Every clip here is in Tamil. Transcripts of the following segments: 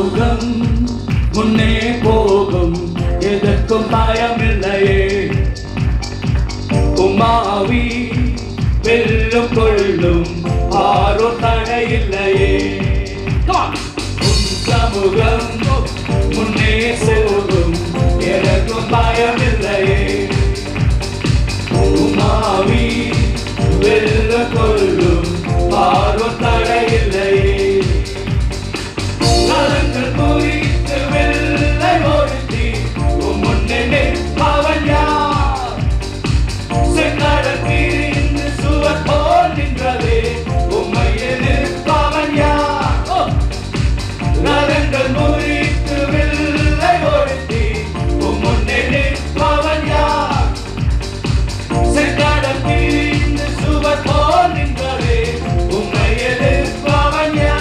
சமூகம் முன்னே போகும், எதற்கும் பயமில்லையே. உமாவி வெல்லும் கொள்ளும், ஆரோ தடையில்லையே. சமூகம் முன்னே போகும், எதற்கும் பயமில்லையே. உமாவி வெல்லும் கொள்ளும், ஆரோ தடையில்லையே. கலங்கள் குறித்து வெள்ளை ஒருத்தி, முன்னே நிற்பவன் யார்? செங்கடல் பிரிந்து சுவர் போல் நின்றதே, உம்மையே நிற்பவன் யார்? கலங்கள் குறித்து வெள்ளை ஒருத்தி, முன்னே நிற்பவன் யார்? செங்கடல் பிரிந்து சுவர் போல் நின்றதே, உம்மையே நிற்பவன் யார்?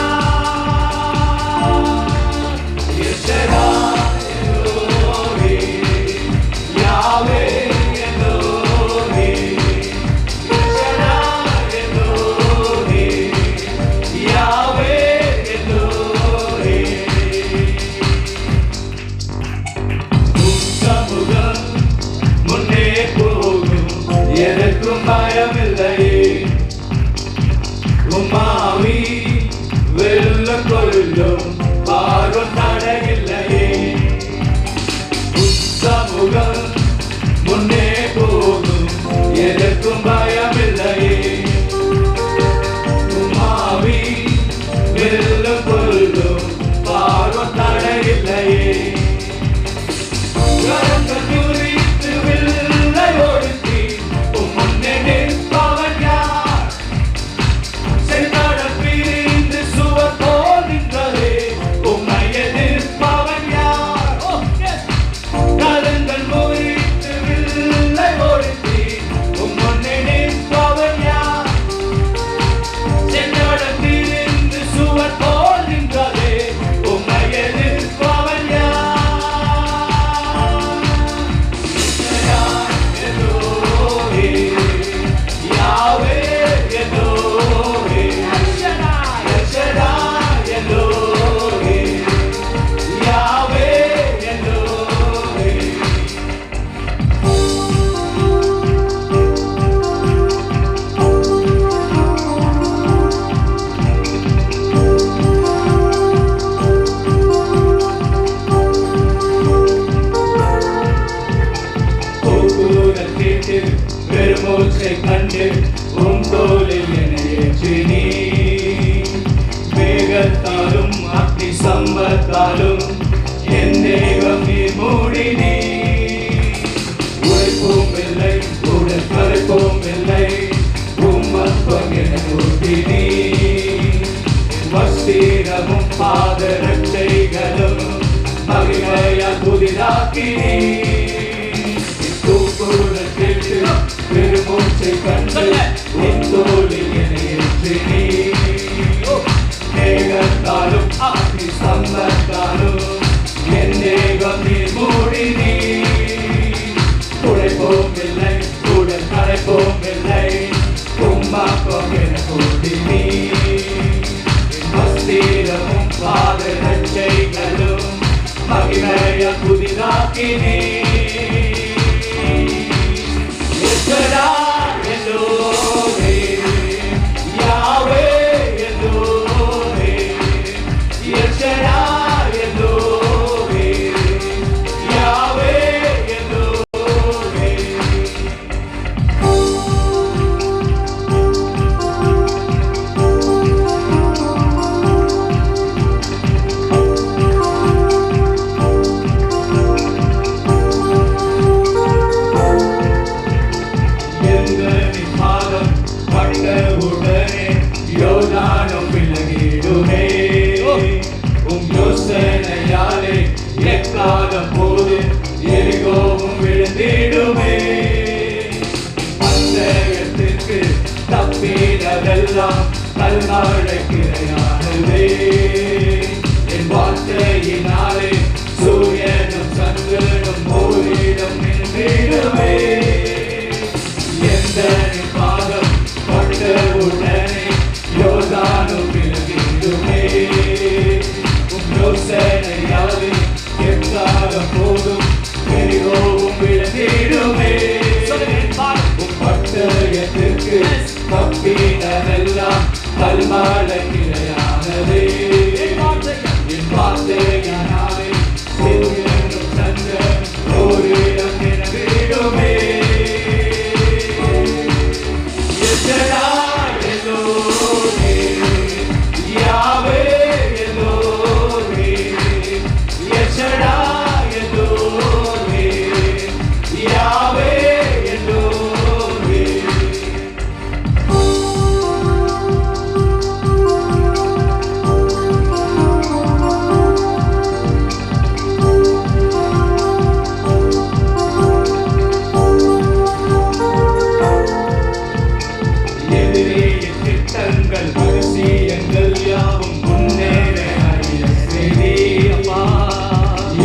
எதற்கும் பயமில்லையே. உமாவி வெல்லும் கொள்ளும், பாரோ தடையில்லையே. சமூகம் முன்னே போகும், எதற்கும் பயமில்லையே. உமாவி வெல்லும் கொள்ளும், பாரோ தடையில்லையே. கரங்கள் குறித்து வெள்ளை ஒருத்தி, முன்னே நிற்பவன் யார்? செங்கடல் பிரிந்து சுவர் போல் நின்றதே, உம்மையே நிற்பவன் யார்? கலங்கள் குறித்து வெள்ளை ஒருத்தி, முன்னே நிற்பவன் யார்? செங்கடல் பிரிந்து சுவர் போல் நின்றதே, உம்மையே நிற்பவன் யார்? பெருமூச்சை கண்டு உன் தோளில் என்னை ஏற்றி நீ, வேகத்தாலும் அக்னி சம்பத்தாலும் என் தேகம் நீ மூடி நீ. உழைப்போம் இல்லை, உடல் கரைப்போம் இல்லை, உம்மற்பம் என ஊட்டி நீ. வஸ்திரமும் பாதரட்டைகளும் மகிமையா புதிதாக்கி நீ. தூக்குடன் கேட்டு பெருமூச்சை கண்டு உன் தோளில் என்னை ஏற்றி நீ. மேகத்தாலும் அக்னி சம்பத்தாலும் என் தேகம் நீ மூடி நீ. உழைப்போம் இல்லை, உடல் கரைப்போம் இல்லை, உம்மாக்கம் என கூட்டி நீ. வஸ்திரமும் பாதரட்சைகளும் மகிமையா புதிதாக்கி நீ. யோசனையாலே எக்காலம் போதும் எரிகோவும் விழுந்திடுமே. பந்தயத்திற்கு தப்பினதெல்லாம் கல்மழைக்கிரையானதே. என் வார்த்தையினாலே சூரியனும் சந்திரனும் ஓரிடம் நின்றிடுமே. எந்த பாதம் பட்ட உடனே யோதானும் விலகிடுமே. யோசனை எனக்கு தப்பினதெல்லாம் கல்மழை கிடையானதே. என் வார்த்தையானாலே சூரியனும் சந்திரன் ஓரிடம் என விடுமே. எச்சடா எல்லோரே யாவே எல்லோரே எச்சடா எல்லோரே யாவே எல்லோரே. எதிரியின் திட்டங்கள் அதிசயங்கள் யாவும் முன்னேற அறிய செய்தியம்மா.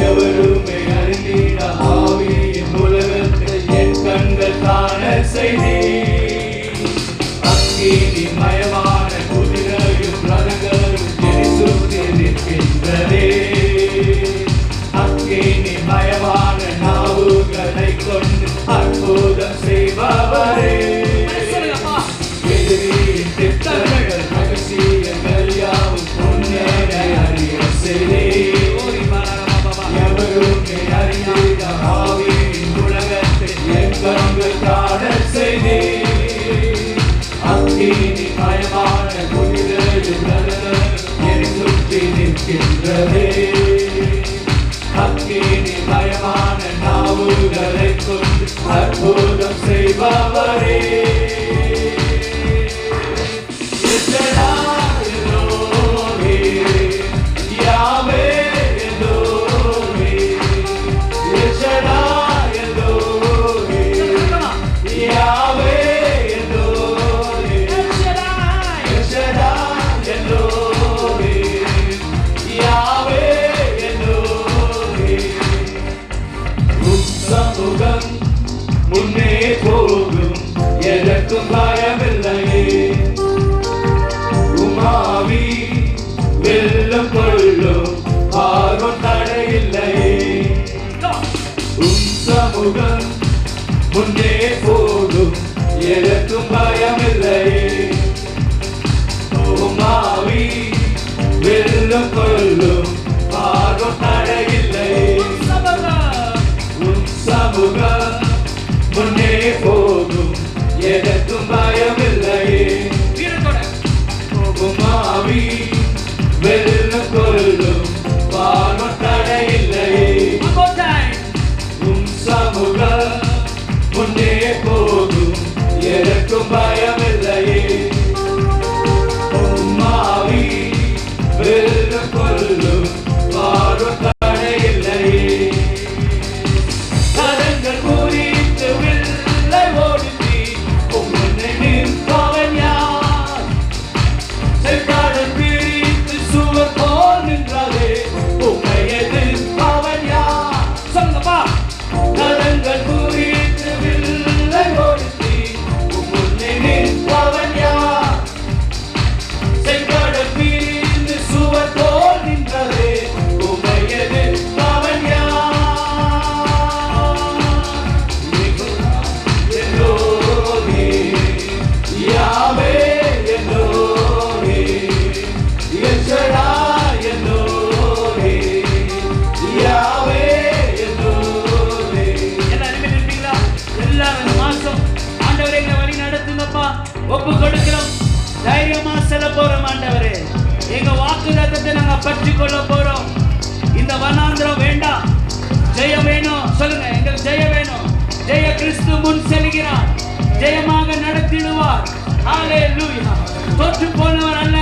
எவருமே அறிந்திட ஆவியின் உலகத்தை என் கண்கள் காண செய்தி. அக்கினி மயமான குதிரையும் ரதங்களும் என்னை சுற்றி நிற்கின்றதே. அக்கினி மயமான நாவுகளை கொண்டு அற்புதம் செய்பவரே. எதிரியின் திட்டங்கள் ரகசியங்கள் யாவும் முன்னேற அறிய செய்தே. எவருமே அறிந்திட ஆவியின் உலகத்தை என் கண்கள் காண செய்தே. அக்கினி மயமான குதிரையும் ரதங்களும் என்னை சுற்றி நிற்கின்றதே. அக்கினி மயமான நாவுகளை கொண்டு அற்புதம் செய்பவரே. எச்சடா எல்லோரே யாவே எல்லோரே எச்சடா எல்லோரே யாவே எல்லோரே எச்சடா எல்லோரே யாவே எல்லோரே. உம் சமூகம் முன்னே போகும் எனக்கும் பயமில்லையே. உமாவி வெல்லம் கொள்ளும் ஆர்வம் தடையில்லையே. உம் சமூகம் முன்னே போகும் எனக்கும் பயமில்லையே. உமாவி வெல்லம் கொள்ளும் ஆர்வம் தடையில்லையே. உம் சமூகம் முன்னே போகும் எனக்கும் பயமில்லையே. உமாவி வெல்லம் கொள்ளும் ஆர்வம் தடையில்லையே. உம் சமூகம் முன்னே போகும் எனக்கும் பயமில்லையே. உமாவி வெல்லம் கொள்ளும் ஆர்வம் தடையில்லையே. கரங்கள் குறித்து வில்லை ஓடுத்தி உம்முன்னே நிற்பவன் யார்? செங்கடல் பிரித்து சுவர் போல் நின்றதே உம்மை எதிர்ப்பவன் யார்? சொல்லுங்கப்பா. கரங்கள் குறித்து வில்லை ஓடுத்தி உம்முன்னே நிற்பவன் யார்? செங்கடல் பிரித்து சுவர் போல் நின்றதே உம்மை எதிர்ப்பவன் யார்? எல்லோரே யாவே எல்லோரே எச்சடா எல்லோரே யாவே எல்லோரே. எல்லாருமே நிற்பீங்களா? எல்லாரும் இந்த மாசம் ஆண்டவரே எங்களை வழி நடத்துங்கப்பா. ஒப்பு கொடுக்கிறோம். தைரியமா செல்ல போறோம் ஆண்டவரே. எங்க வாக்குத்தத்தத்தை நாங்க பற்றி கொள்ள போறோம். இந்த வனாந்திரம் வேண்டாம். ஜெயம் வேணும். சொல்லுங்க, எங்களுக்கு ஜெயம் வேணும். ஜெய கிறிஸ்து முன் செல்கிறார். ஜெயமாக நடத்திடுவார். ஹalleluya. தோற்று போனவர் அல்ல,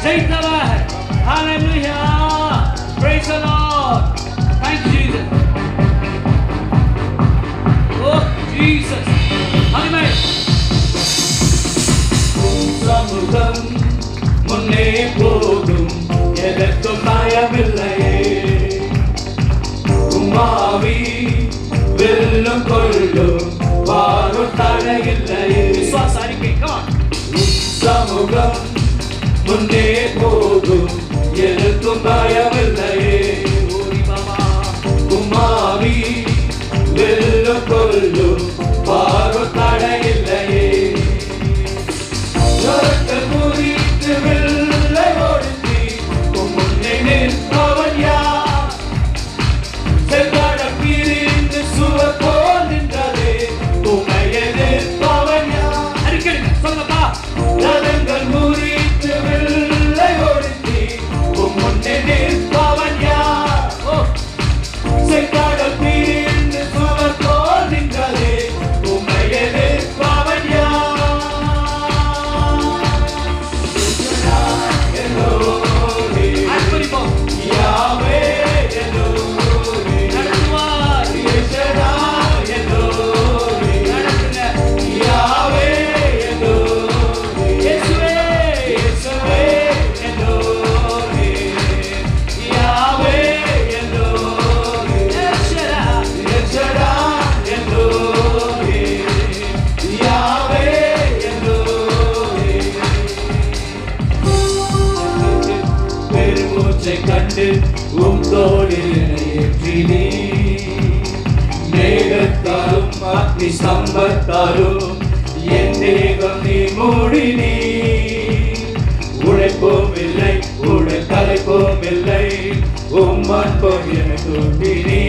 ஜெயித்தவர். ஹalleluya. Praise the Lord. Thank you Jesus. Oh Jesus. Amen. உம் சமூகம் முன்னே போகும் எனக்கும் பயமில்லையே. உமாவி வெல்லம் கொள்ளும் ஆர்வம் தடையில்லையே. விசுவாச அறிக்கை. Come on. சமூகம் முன்னே போகும் எனக்கும் பயமில்லையே. உமாவி வெல்லம் கொள்ளும் ஆர்வம் தடையில்லையே. சொல்லுங்கப்பா. ரதங்கள் முறித்து வெள்ளை ஒடுத்தி உம் முன்னே நிற்பவன் யார்? செங்கடல் பிரிந்து சுவர் போல் நின்றதே உம்மை எதிர்ப்பவன் யார்? எல்லோரே அர்ப்பணிப்போம். யாவே எல்லோரே நடத்துவார். எஷடா எல்லோரே நடத்துங்க. யாவே எல்லோரே இயேசுவே. இயேசுவே எல்லோரே யாவே எல்லோரே எல்ஷடா. எஷடா எல்லோரே யாவே எல்லோரே பெருமூச்சை கண்டு உம் தோளில் என்னை ஏற்றினீ மேகத்தாலும் அக்னி ஸ்தம்பத்தாலும் என் தேகம் நீ மூடினீ உழைப்போம் இல்லை உடல் கலைப்போம் இல்லை உம் அன்போம் எனக்கு ஊட்டினீ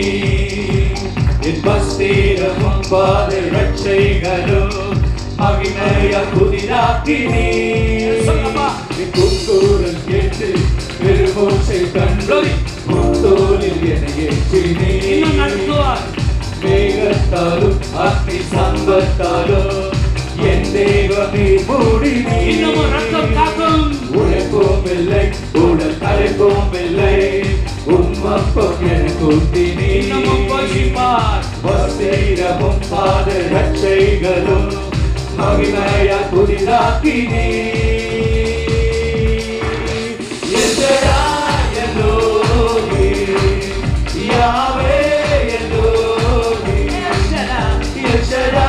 என் பஸ்தீரமும் பாதை ரட்சைகளும் மகிமையா புதிதாக்கினீ சொல்லுங்கப்பா. குக்கூரல் கேட்டு பெருமூச்சை கண்டு முத்தோலில் என்னை ஏற்றினீ இன்னும் நடத்துவார். மேகத்தாலும் அக்னி சம்பத்தாலும் என் தேவனை மூடினீ இன்னமும் ரத்தம் காக்கும். உழைப்போம் இல்லை உடல் கலைப்போம் இல்லை உம்மப்பம் எனக்கு ஊட்டினீ இன்னமும் போஷிப்பார். வஸ்திரமும் பாத ரட்சைகளும் மகிமையா புதிதாக்கினீ எஷடா எல்லோரே யாவே எல்லோரே எல்ஷடா. எஷடா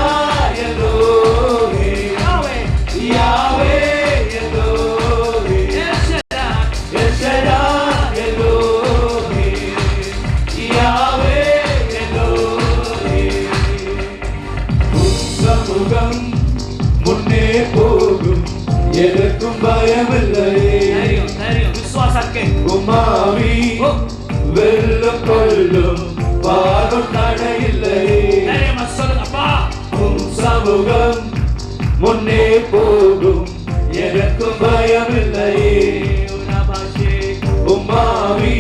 எல்லோரே யாவே. யாவே எல்லோரே எல்ஷடா. எஷடா எல்லோரே யாவே எல்லோரே உம் சமூகம் முன்னே போகும் எதற்கும் பயமில்லை தைரியம், தைரியம். விசுவாசಕ್ಕೆ. உமாவி வெல்லம் கொள்ளும் பாடும் தடையில்லை தைரியமா சொல்லுங்கப்பா. உம் சமூகம் முன்னே போகும் எனக்கும் பயமில்லை உனபாஷே. உமாவி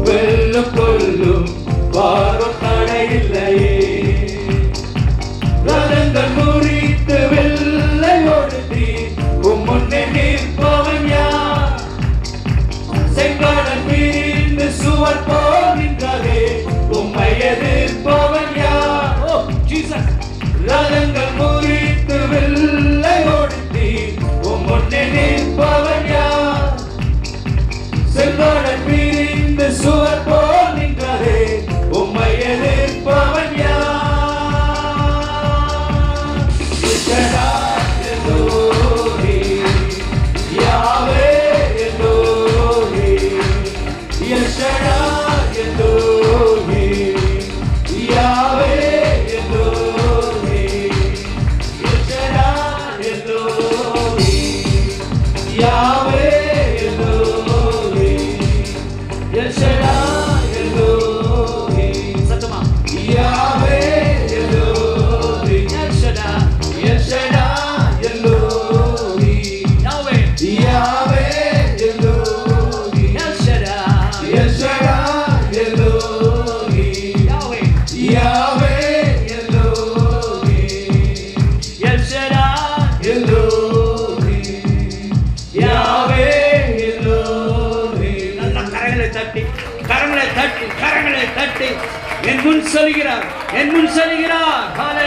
வெல்லம் கொள்ளும் பாடும் தடையில்லை ரதங்கள் முறித்து வெள்ளை ஒடுத்தி உம் முன்னே நிற்பவன் யார்? செங்கடல் பிரிந்து சுவர் போல் நின்றதே உம்மை எதிர்ப்பவன் யார்? ஓ ஜீசஸ். ரதங்கள் முறித்து வெள்ளை ஒடுத்தி உம் முன்னே நிற்பவன் யார்? செங்கடல் பிரிந்து சுவர் போல் நின்றதே உம்மை எதிர்ப்பவன் யார்? எஷடா எல்லோரே யாவே எல்லோரே எஷடா எல்லோரே யாவே எல்லோரே எஷடா எல்லோரே யாவே எல்லோரே எஷடா எல்லோரே சத்தமா. யாவே எல்லோரே எல்ஷடா. எஷடா எல்லோரே யாவே. யாவே எல்லோரே எல்ஷடா. எஷடா எல்லோரே யாவே. யாவே எல்லோரே எல்ஷடா. எல்லோரே யாவே எல்லோரே நல்ல கரங்களை தட்டி, கரங்களை தட்டி, கரங்களை தட்டி என் முன் சொல்கிறார், என் முன் சொல்கிறார். ஹalleluya.